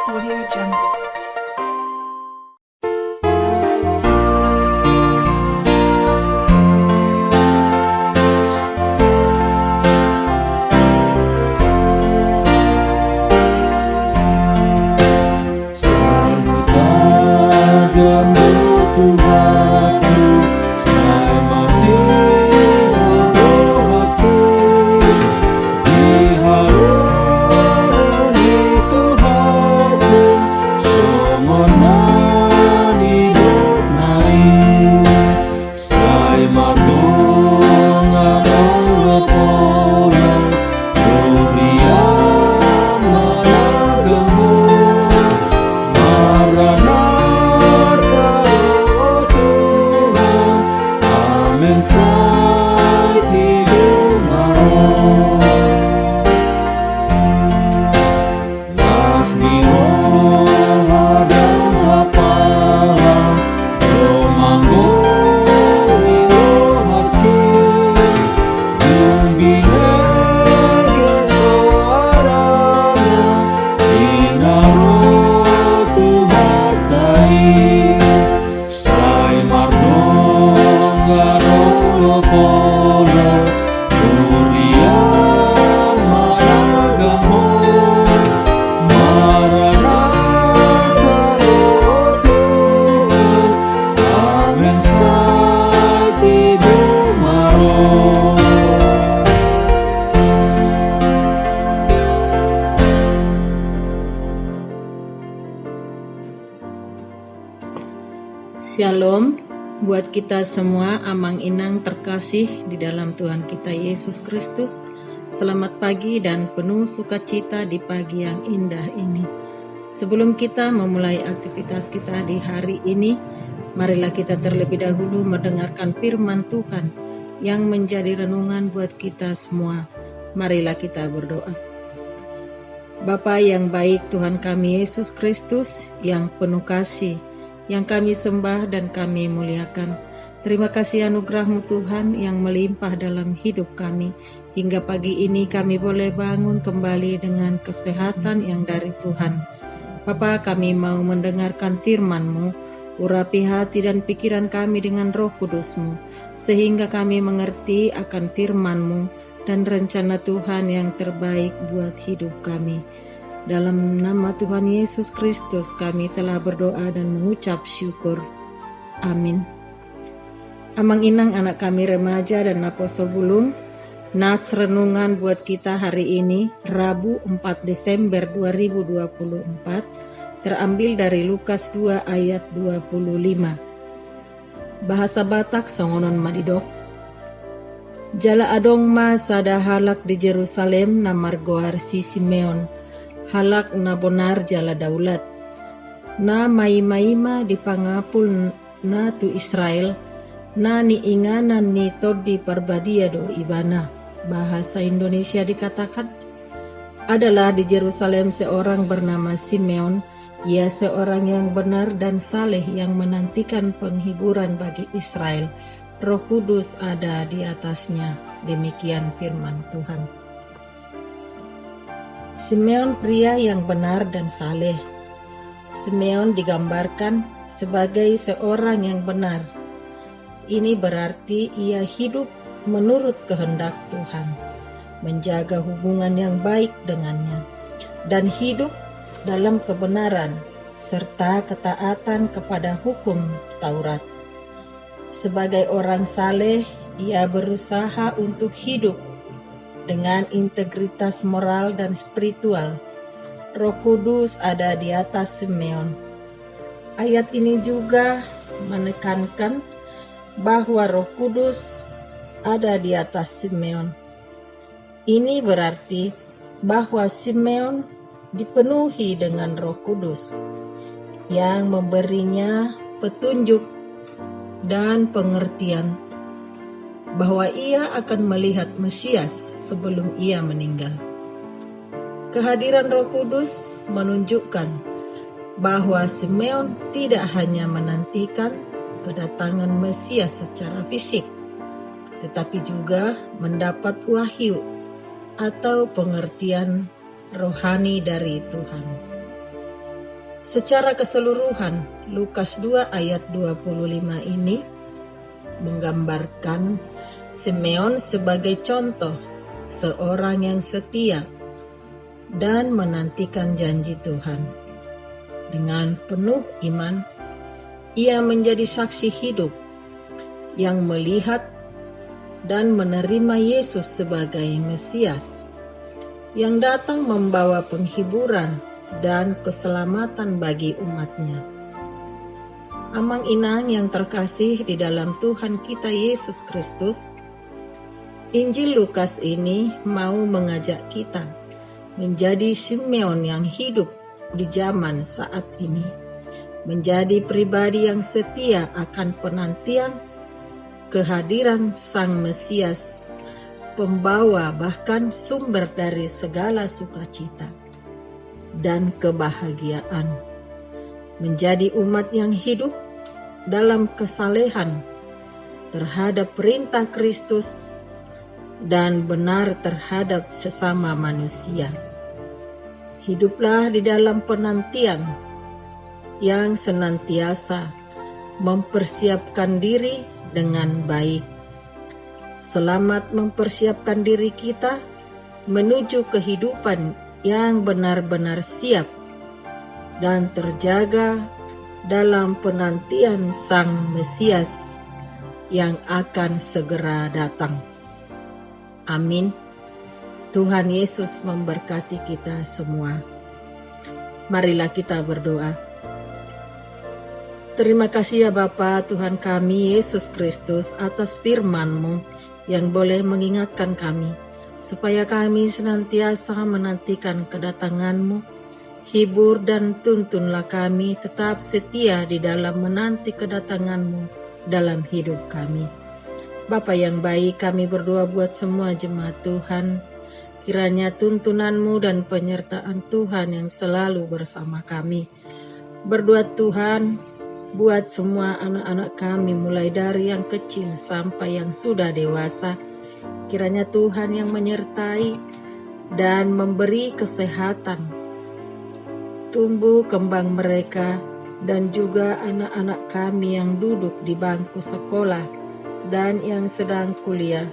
Audio Jungle. Shalom buat kita semua, amang inang terkasih di dalam Tuhan kita Yesus Kristus. Selamat pagi dan penuh sukacita di pagi yang indah ini. Sebelum kita memulai aktivitas kita di hari ini, marilah kita terlebih dahulu mendengarkan firman Tuhan yang menjadi renungan buat kita semua. Marilah kita berdoa. Bapa yang baik, Tuhan kami Yesus Kristus yang penuh kasih, yang kami sembah dan kami muliakan. Terima kasih anugerah-Mu Tuhan yang melimpah dalam hidup kami. Hingga pagi ini kami boleh bangun kembali dengan kesehatan yang dari Tuhan. Bapa, kami mau mendengarkan firman-Mu. Urapi hati dan pikiran kami dengan Roh Kudus-Mu, sehingga kami mengerti akan firman-Mu dan rencana Tuhan yang terbaik buat hidup kami. Dalam nama Tuhan Yesus Kristus kami telah berdoa dan mengucap syukur. Amin. Amang inang anak kami remaja dan Apostle Bulung, nats renungan buat kita hari ini, Rabu 4 Desember 2024, terambil dari Lukas 2 ayat 25. Bahasa Batak songonon madidok. Jala adong ma sada halak di Jerusalem na margoar si Simeon. Halak na bonar jala daulat na mai-maima di pangapul na tu Israel na niinganan ni todi parbadia do ibana. Bahasa Indonesia dikatakan, adalah di Yerusalem seorang bernama Simeon. Ia seorang yang benar dan saleh yang menantikan penghiburan bagi Israel. Roh Kudus ada di atasnya. Demikian firman Tuhan. Simeon pria yang benar dan saleh. Simeon digambarkan sebagai seorang yang benar. Ini berarti ia hidup menurut kehendak Tuhan, menjaga hubungan yang baik dengannya, dan hidup dalam kebenaran serta ketaatan kepada hukum Taurat. Sebagai orang saleh, ia berusaha untuk hidup dengan integritas moral dan spiritual. Roh Kudus ada di atas Simeon. Ayat ini juga menekankan bahwa Roh Kudus ada di atas Simeon. Ini berarti bahwa Simeon dipenuhi dengan Roh Kudus yang memberinya petunjuk dan pengertian bahwa ia akan melihat Mesias sebelum ia meninggal. Kehadiran Roh Kudus menunjukkan bahwa Simeon tidak hanya menantikan kedatangan Mesias secara fisik, tetapi juga mendapat wahyu atau pengertian rohani dari Tuhan. Secara keseluruhan, Lukas 2 ayat 25 ini menggambarkan Simeon sebagai contoh seorang yang setia dan menantikan janji Tuhan. Dengan penuh iman, ia menjadi saksi hidup yang melihat dan menerima Yesus sebagai Mesias yang datang membawa penghiburan dan keselamatan bagi umatnya. Amang inang yang terkasih di dalam Tuhan kita Yesus Kristus, Injil Lukas ini mau mengajak kita menjadi Simeon yang hidup di zaman saat ini, menjadi pribadi yang setia akan penantian kehadiran Sang Mesias, pembawa bahkan sumber dari segala sukacita dan kebahagiaan, menjadi umat yang hidup dalam kesalehan terhadap perintah Kristus dan benar terhadap sesama manusia. Hiduplah di dalam penantian yang senantiasa mempersiapkan diri dengan baik. Selamat mempersiapkan diri kita menuju kehidupan yang benar-benar siap dan terjaga dalam penantian Sang Mesias yang akan segera datang. Amin. Tuhan Yesus memberkati kita semua. Marilah kita berdoa. Terima kasih ya Bapa Tuhan kami Yesus Kristus atas firman-Mu yang boleh mengingatkan kami supaya kami senantiasa menantikan kedatangan-Mu. Hibur dan tuntunlah kami tetap setia di dalam menanti kedatangan-Mu dalam hidup kami. Bapa yang baik, kami berdoa buat semua jemaat Tuhan. Kiranya tuntunan-Mu dan penyertaan Tuhan yang selalu bersama kami. Berdoa Tuhan buat semua anak-anak kami mulai dari yang kecil sampai yang sudah dewasa. Kiranya Tuhan yang menyertai dan memberi kesehatan, tumbuh kembang mereka dan juga anak-anak kami yang duduk di bangku sekolah dan yang sedang kuliah.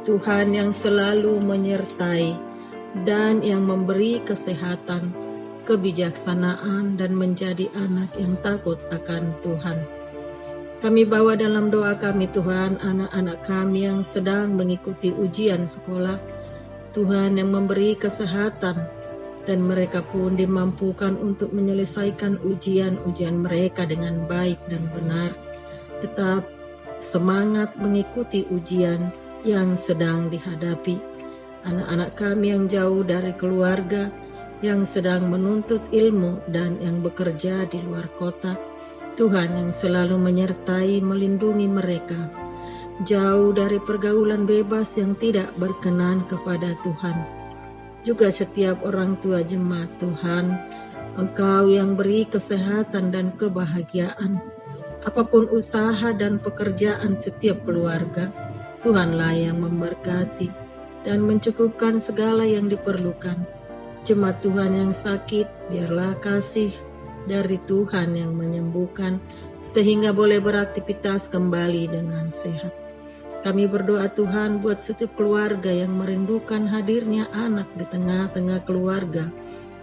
Tuhan yang selalu menyertai dan yang memberi kesehatan, kebijaksanaan dan menjadi anak yang takut akan Tuhan. Kami bawa dalam doa kami Tuhan anak-anak kami yang sedang mengikuti ujian sekolah. Tuhan yang memberi kesehatan dan mereka pun dimampukan untuk menyelesaikan ujian-ujian mereka dengan baik dan benar. Tetap semangat mengikuti ujian yang sedang dihadapi. Anak-anak kami yang jauh dari keluarga, yang sedang menuntut ilmu dan yang bekerja di luar kota, Tuhan yang selalu menyertai melindungi mereka, jauh dari pergaulan bebas yang tidak berkenan kepada Tuhan. Juga setiap orang tua jemaat Tuhan, Engkau yang beri kesehatan dan kebahagiaan, apapun usaha dan pekerjaan setiap keluarga, Tuhanlah yang memberkati dan mencukupkan segala yang diperlukan. Jemaat Tuhan yang sakit, biarlah kasih dari Tuhan yang menyembuhkan, sehingga boleh beraktivitas kembali dengan sehat. Kami berdoa Tuhan buat setiap keluarga yang merindukan hadirnya anak di tengah-tengah keluarga,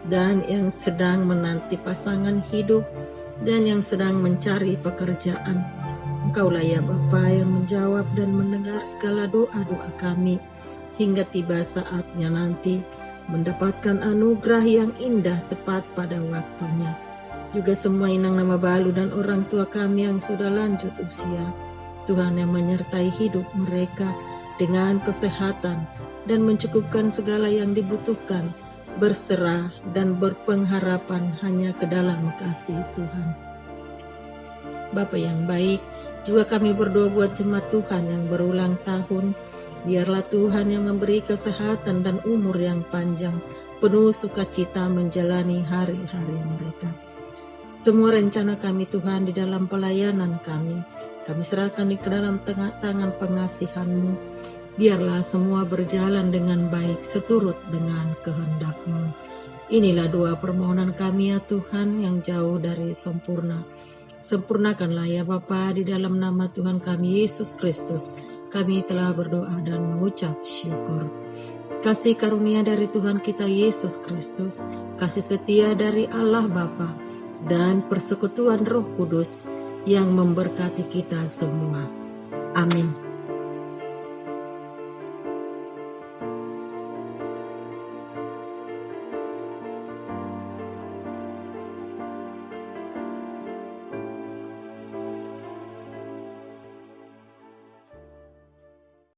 dan yang sedang menanti pasangan hidup, dan yang sedang mencari pekerjaan. Engkaulah ya Bapa yang menjawab dan mendengar segala doa-doa kami, hingga tiba saatnya nanti mendapatkan anugerah yang indah tepat pada waktunya. Juga semua inang nama balu dan orang tua kami yang sudah lanjut usia, Tuhan yang menyertai hidup mereka dengan kesehatan dan mencukupkan segala yang dibutuhkan, berserah dan berpengharapan hanya ke dalam kasih Tuhan. Bapa yang baik, juga kami berdoa buat jemaat Tuhan yang berulang tahun. Biarlah Tuhan yang memberi kesehatan dan umur yang panjang, penuh sukacita menjalani hari-hari mereka. Semua rencana kami Tuhan di dalam pelayanan kami serahkan di dalam tangan pengasihan-Mu. Biarlah semua berjalan dengan baik seturut dengan kehendak-Mu. Inilah doa permohonan kami ya Tuhan yang jauh dari sempurna. Sempurnakanlah ya Bapa, di dalam nama Tuhan kami Yesus Kristus. Kami telah berdoa dan mengucap syukur. Kasih karunia dari Tuhan kita Yesus Kristus, kasih setia dari Allah Bapa, dan persekutuan Roh Kudus yang memberkati kita semua. Amin.